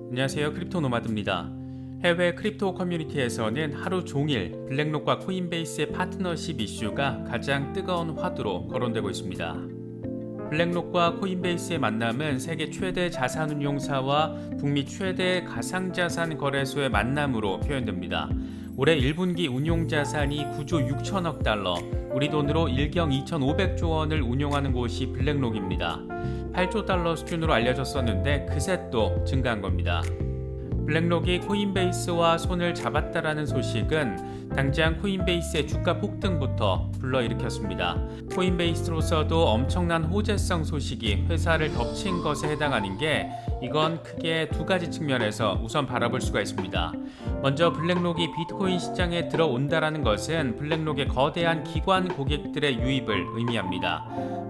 안녕하세요. 크립토 노마드입니다. 해외 크립토 커뮤니티에서는 하루 종일 블랙록과 코인베이스의 파트너십 이슈가 가장 뜨거운 화두로 거론되고 있습니다. 블랙록과 코인베이스의 만남은 세계 최대 자산운용사와 북미 최대 가상자산 거래소의 만남으로 표현됩니다. 올해 1분기 운용자산이 9조 6천억 달러, 우리 돈으로 1경 2,500조 원을 운용하는 곳이 블랙록입니다. 8조 달러 수준으로 알려졌었는데 그새 또 증가한 겁니다. 블랙록이 코인베이스와 손을 잡았다라는 소식은 당장 코인베이스의 주가 폭등부터 불러일으켰습니다. 코인베이스로서도 엄청난 호재성 소식이 회사를 덮친 것에 해당하는 게 이건 크게 두 가지 측면에서 우선 바라볼 수가 있습니다. 먼저 블랙록이 비트코인 시장에 들어온다라는 것은 블랙록의 거대한 기관 고객들의 유입을 의미합니다.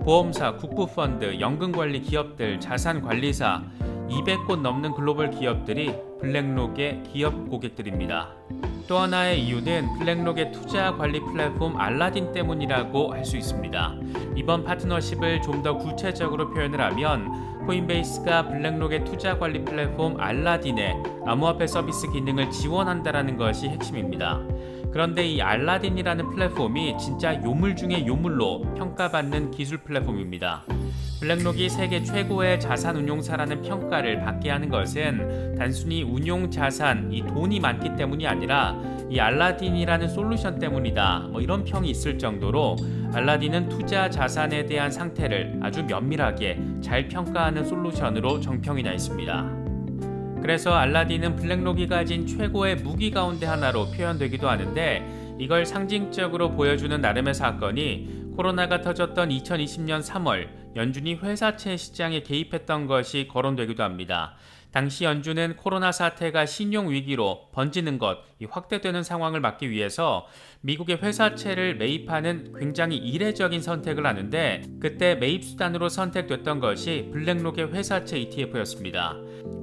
보험사, 국부펀드, 연금관리 기업들, 자산관리사 200곳 넘는 글로벌 기업들이 블랙록의 기업 고객들입니다. 또 하나의 이유는 블랙록의 투자 관리 플랫폼 알라딘 때문이라고 할 수 있습니다. 이번 파트너십을 좀 더 구체적으로 표현을 하면 코인베이스가 블랙록의 투자 관리 플랫폼 알라딘의 암호화폐 서비스 기능을 지원한다는 것이 핵심입니다. 그런데 이 알라딘이라는 플랫폼이 진짜 요물 중의 요물로 평가받는 기술 플랫폼입니다. 블랙록이 세계 최고의 자산운용사라는 평가를 받게 하는 것은 단순히 운용자산, 이 돈이 많기 때문이 아니라 이 알라딘이라는 솔루션 때문이다. 이런 평이 있을 정도로 알라딘은 투자 자산에 대한 상태를 아주 면밀하게 잘 평가하는 솔루션으로 정평이 나 있습니다. 그래서 알라딘은 블랙록이 가진 최고의 무기 가운데 하나로 표현되기도 하는데 이걸 상징적으로 보여주는 나름의 사건이 코로나가 터졌던 2020년 3월 연준이 회사채 시장에 개입했던 것이 거론되기도 합니다. 당시 연준은 코로나 사태가 신용위기로 번지는 것, 확대되는 상황을 막기 위해서 미국의 회사채를 매입하는 굉장히 이례적인 선택을 하는데 그때 매입 수단으로 선택됐던 것이 블랙록의 회사채 ETF였습니다.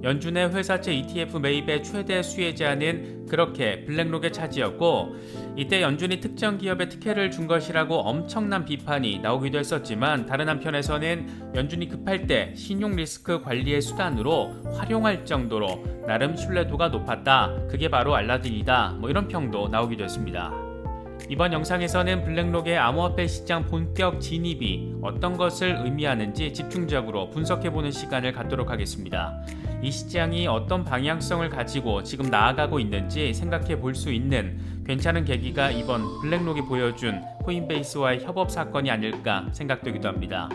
연준의 회사채 ETF 매입의 최대 수혜자는 그렇게 블랙록의 차지였고 이때 연준이 특정 기업에 특혜를 준 것이라고 엄청난 비판이 나오기도 했었지만 다른 한편에서는 연준이 급할 때 신용 리스크 관리의 수단으로 활용할 정도로 나름 신뢰도가 높았다. 그게 바로 알라딘이다. 이런 평도 나오기도 했습니다. 이번 영상에서는 블랙록의 암호화폐 시장 본격 진입이 어떤 것을 의미하는지 집중적으로 분석해보는 시간을 갖도록 하겠습니다. 이 시장이 어떤 방향성을 가지고 지금 나아가고 있는지 생각해 볼 수 있는 괜찮은 계기가 이번 블랙록이 보여준 코인베이스와의 협업 사건이 아닐까 생각되기도 합니다.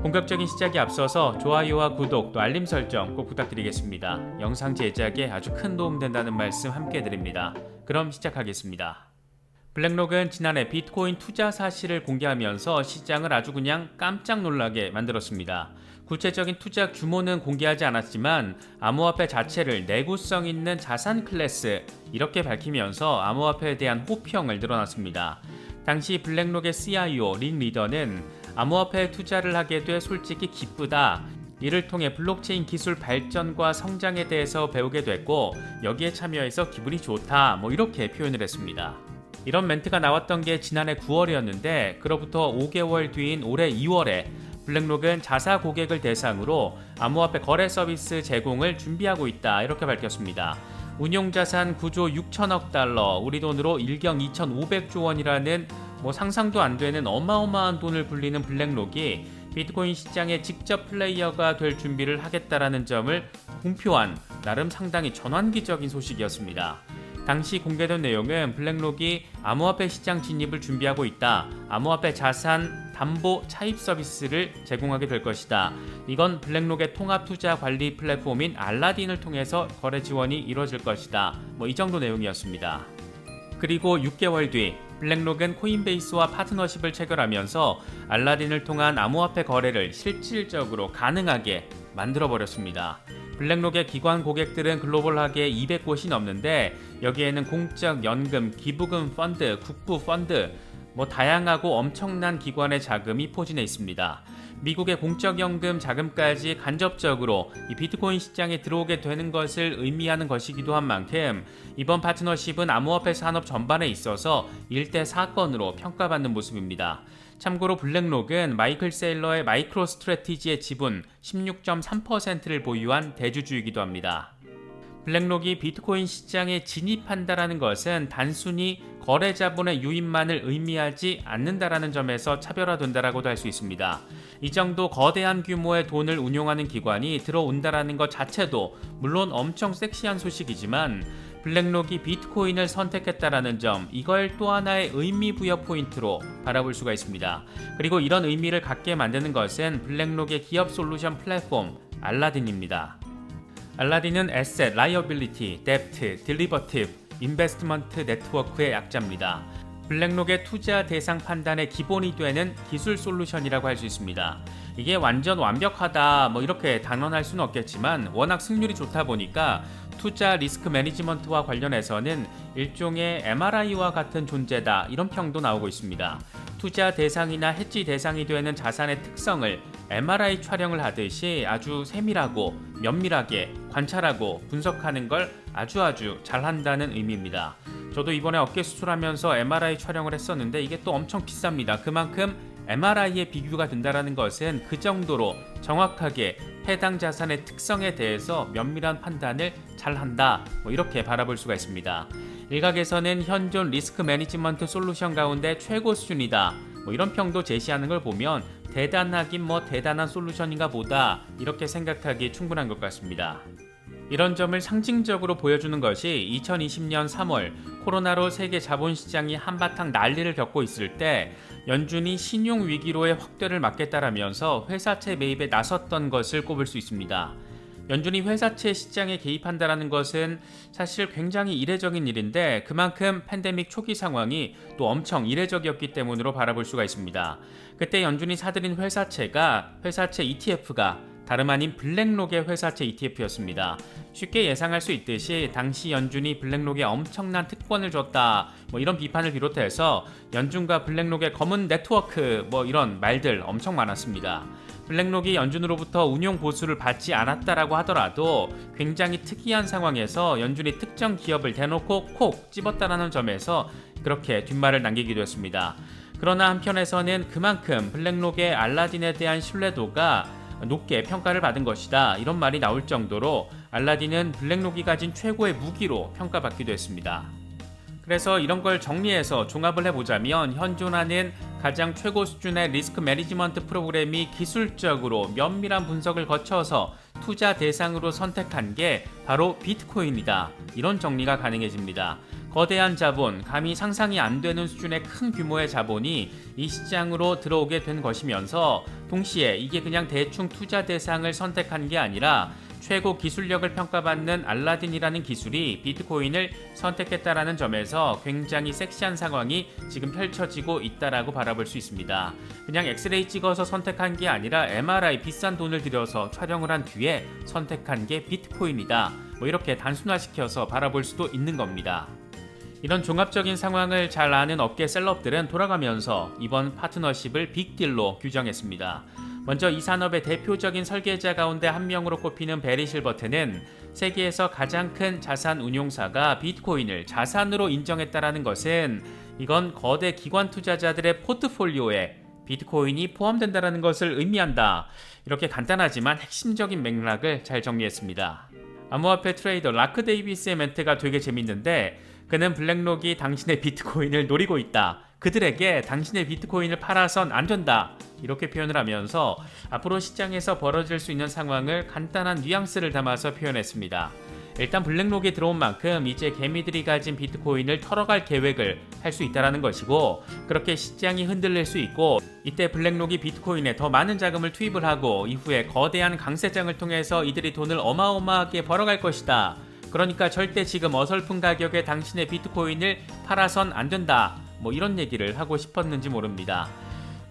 본격적인 시작에 앞서서 좋아요와 구독 또 알림 설정 꼭 부탁드리겠습니다. 영상 제작에 아주 큰 도움 된다는 말씀 함께 드립니다. 그럼 시작하겠습니다. 블랙록은 지난해 비트코인 투자 사실을 공개하면서 시장을 아주 그냥 깜짝 놀라게 만들었습니다. 구체적인 투자 규모는 공개하지 않았지만 암호화폐 자체를 내구성 있는 자산 클래스 이렇게 밝히면서 암호화폐에 대한 호평을 늘어났습니다. 당시 블랙록의 CIO 린 리더는 암호화폐에 투자를 하게 돼 솔직히 기쁘다. 이를 통해 블록체인 기술 발전과 성장에 대해서 배우게 됐고 여기에 참여해서 기분이 좋다. 이렇게 표현을 했습니다. 이런 멘트가 나왔던 게 지난해 9월이었는데 그로부터 5개월 뒤인 올해 2월에 블랙록은 자사 고객을 대상으로 암호화폐 거래 서비스 제공을 준비하고 있다 이렇게 밝혔습니다. 운용자산 9조 6천억 달러, 우리 돈으로 1경 2,500조 원이라는 상상도 안 되는 어마어마한 돈을 불리는 블랙록이 비트코인 시장의 직접 플레이어가 될 준비를 하겠다라는 점을 공표한 나름 상당히 전환기적인 소식이었습니다. 당시 공개된 내용은 블랙록이 암호화폐 시장 진입을 준비하고 있다. 암호화폐 자산 담보 차입 서비스를 제공하게 될 것이다. 이건 블랙록의 통합 투자 관리 플랫폼인 알라딘을 통해서 거래 지원이 이루어질 것이다. 이 정도 내용이었습니다. 그리고 6개월 뒤 블랙록은 코인베이스와 파트너십을 체결하면서 알라딘을 통한 암호화폐 거래를 실질적으로 가능하게 만들어버렸습니다. 블랙록의 기관 고객들은 글로벌하게 200곳이 넘는데 여기에는 공적 연금, 기부금 펀드, 국부 펀드 다양하고 엄청난 기관의 자금이 포진해 있습니다. 미국의 공적연금 자금까지 간접적으로 이 비트코인 시장에 들어오게 되는 것을 의미하는 것이기도 한 만큼 이번 파트너십은 암호화폐 산업 전반에 있어서 일대 사건으로 평가받는 모습입니다. 참고로 블랙록은 마이클 세일러의 마이크로 스트래티지의 지분 16.3%를 보유한 대주주이기도 합니다. 블랙록이 비트코인 시장에 진입한다라는 것은 단순히 거래 자본의 유입만을 의미하지 않는다라는 점에서 차별화된다라고도 할 수 있습니다. 이 정도 거대한 규모의 돈을 운용하는 기관이 들어온다라는 것 자체도 물론 엄청 섹시한 소식이지만 블랙록이 비트코인을 선택했다라는 점, 이걸 또 하나의 의미 부여 포인트로 바라볼 수가 있습니다. 그리고 이런 의미를 갖게 만드는 것은 블랙록의 기업 솔루션 플랫폼 알라딘입니다. 알라딘은 Asset, Liability, Debt, Derivative, Investment 네트워크의 약자입니다. 블랙록의 투자 대상 판단의 기본이 되는 기술 솔루션이라고 할 수 있습니다. 이게 완전 완벽하다 이렇게 단언할 수는 없겠지만 워낙 승률이 좋다 보니까 투자 리스크 매니지먼트와 관련해서는 일종의 MRI와 같은 존재다 이런 평도 나오고 있습니다. 투자 대상이나 해지 대상이 되는 자산의 특성을 MRI 촬영을 하듯이 아주 세밀하고 면밀하게 관찰하고 분석하는 걸 아주 잘한다는 의미입니다. 저도 이번에 어깨 수술하면서 MRI 촬영을 했었는데 이게 또 엄청 비쌉니다. 그만큼 MRI에 비교가 된다는 것은 그 정도로 정확하게 해당 자산의 특성에 대해서 면밀한 판단을 잘한다 이렇게 바라볼 수가 있습니다. 일각에서는 현존 리스크 매니지먼트 솔루션 가운데 최고 수준이다 이런 평도 제시하는 걸 보면 대단하긴 대단한 솔루션인가 보다 이렇게 생각하기 충분한 것 같습니다. 이런 점을 상징적으로 보여주는 것이 2020년 3월 코로나로 세계 자본시장이 한바탕 난리를 겪고 있을 때 연준이 신용위기로의 확대를 막겠다라면서 회사채 매입에 나섰던 것을 꼽을 수 있습니다. 연준이 회사채 시장에 개입한다는 것은 사실 굉장히 이례적인 일인데 그만큼 팬데믹 초기 상황이 또 엄청 이례적이었기 때문으로 바라볼 수가 있습니다. 그때 연준이 사들인 회사채 ETF가 다름 아닌 블랙록의 회사채 ETF였습니다. 쉽게 예상할 수 있듯이 당시 연준이 블랙록에 엄청난 특권을 줬다 이런 비판을 비롯해서 연준과 블랙록의 검은 네트워크 이런 말들 엄청 많았습니다. 블랙록이 연준으로부터 운용 보수를 받지 않았다라고 하더라도 굉장히 특이한 상황에서 연준이 특정 기업을 대놓고 콕 집었다라는 점에서 그렇게 뒷말을 남기기도 했습니다. 그러나 한편에서는 그만큼 블랙록의 알라딘에 대한 신뢰도가 높게 평가를 받은 것이다 이런 말이 나올 정도로 알라딘은 블랙록이 가진 최고의 무기로 평가받기도 했습니다. 그래서 이런 걸 정리해서 종합을 해보자면 현존하는 가장 최고 수준의 리스크 매니지먼트 프로그램이 기술적으로 면밀한 분석을 거쳐서 투자 대상으로 선택한 게 바로 비트코인이다 이런 정리가 가능해집니다. 거대한 자본, 감히 상상이 안 되는 수준의 큰 규모의 자본이 이 시장으로 들어오게 된 것이면서 동시에 이게 그냥 대충 투자 대상을 선택한 게 아니라 최고 기술력을 평가받는 알라딘이라는 기술이 비트코인을 선택했다라는 점에서 굉장히 섹시한 상황이 지금 펼쳐지고 있다라고 바라볼 수 있습니다. 그냥 엑스레이 찍어서 선택한 게 아니라 MRI 비싼 돈을 들여서 촬영을 한 뒤에 선택한 게 비트코인이다 이렇게 단순화시켜서 바라볼 수도 있는 겁니다. 이런 종합적인 상황을 잘 아는 업계 셀럽들은 돌아가면서 이번 파트너십을 빅딜로 규정했습니다. 먼저 이 산업의 대표적인 설계자 가운데 한 명으로 꼽히는 베리 실버트는 세계에서 가장 큰 자산 운용사가 비트코인을 자산으로 인정했다라는 것은 이건 거대 기관 투자자들의 포트폴리오에 비트코인이 포함된다는 것을 의미한다. 이렇게 간단하지만 핵심적인 맥락을 잘 정리했습니다. 암호화폐 트레이더 라크 데이비스의 멘트가 되게 재밌는데 그는 블랙록이 당신의 비트코인을 노리고 있다. 그들에게 당신의 비트코인을 팔아선 안 된다. 이렇게 표현을 하면서 앞으로 시장에서 벌어질 수 있는 상황을 간단한 뉘앙스를 담아서 표현했습니다. 일단 블랙록에 들어온 만큼 이제 개미들이 가진 비트코인을 털어갈 계획을 할 수 있다는 것이고 그렇게 시장이 흔들릴 수 있고 이때 블랙록이 비트코인에 더 많은 자금을 투입을 하고 이후에 거대한 강세장을 통해서 이들이 돈을 어마어마하게 벌어갈 것이다. 그러니까 절대 지금 어설픈 가격에 당신의 비트코인을 팔아선 안 된다. 이런 얘기를 하고 싶었는지 모릅니다.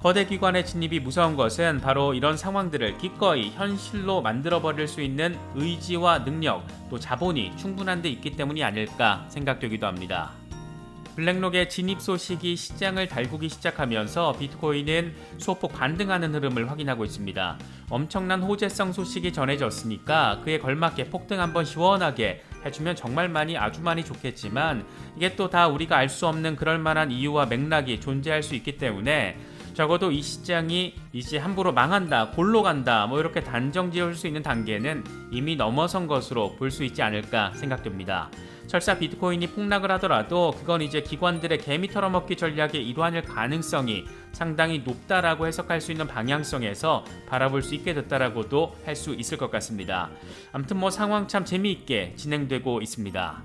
거대 기관의 진입이 무서운 것은 바로 이런 상황들을 기꺼이 현실로 만들어버릴 수 있는 의지와 능력, 또 자본이 충분한 데 있기 때문이 아닐까 생각되기도 합니다. 블랙록의 진입 소식이 시장을 달구기 시작하면서 비트코인은 소폭 반등하는 흐름을 확인하고 있습니다. 엄청난 호재성 소식이 전해졌으니까 그에 걸맞게 폭등 한번 시원하게 해주면 아주 많이 좋겠지만 이게 또 다 우리가 알 수 없는 그럴만한 이유와 맥락이 존재할 수 있기 때문에 적어도 이 시장이 이제 함부로 망한다, 골로 간다, 이렇게 단정 지을 수 있는 단계는 이미 넘어선 것으로 볼 수 있지 않을까 생각됩니다. 설사 비트코인이 폭락을 하더라도 그건 이제 기관들의 개미 털어먹기 전략의 일환일 가능성이 상당히 높다라고 해석할 수 있는 방향성에서 바라볼 수 있게 됐다라고도 할 수 있을 것 같습니다. 아무튼 상황 참 재미있게 진행되고 있습니다.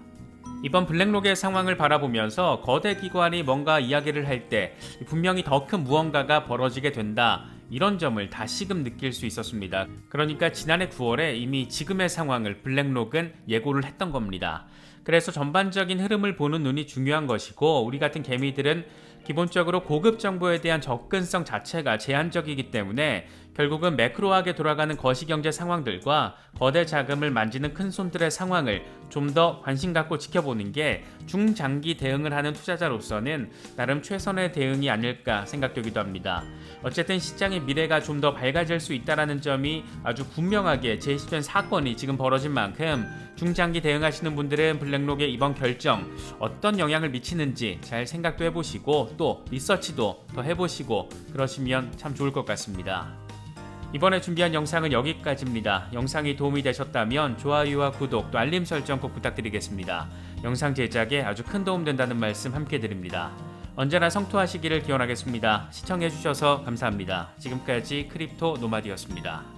이번 블랙록의 상황을 바라보면서 거대 기관이 뭔가 이야기를 할 때 분명히 더 큰 무언가가 벌어지게 된다, 이런 점을 다시금 느낄 수 있었습니다. 그러니까 지난해 9월에 이미 지금의 상황을 블랙록은 예고를 했던 겁니다. 그래서 전반적인 흐름을 보는 눈이 중요한 것이고, 우리 같은 개미들은 기본적으로 고급 정보에 대한 접근성 자체가 제한적이기 때문에 결국은 매크로하게 돌아가는 거시경제 상황들과 거대 자금을 만지는 큰 손들의 상황을 좀 더 관심 갖고 지켜보는 게 중장기 대응을 하는 투자자로서는 나름 최선의 대응이 아닐까 생각되기도 합니다. 어쨌든 시장의 미래가 좀 더 밝아질 수 있다는 점이 아주 분명하게 제시된 사건이 지금 벌어진 만큼 중장기 대응하시는 분들은 블랙록의 이번 결정 어떤 영향을 미치는지 잘 생각도 해보시고 또 리서치도 더 해보시고 그러시면 참 좋을 것 같습니다. 이번에 준비한 영상은 여기까지입니다. 영상이 도움이 되셨다면 좋아요와 구독 또 알림 설정 꼭 부탁드리겠습니다. 영상 제작에 아주 큰 도움 된다는 말씀 함께 드립니다. 언제나 성투하시기를 기원하겠습니다. 시청해주셔서 감사합니다. 지금까지 크립토 노마드였습니다.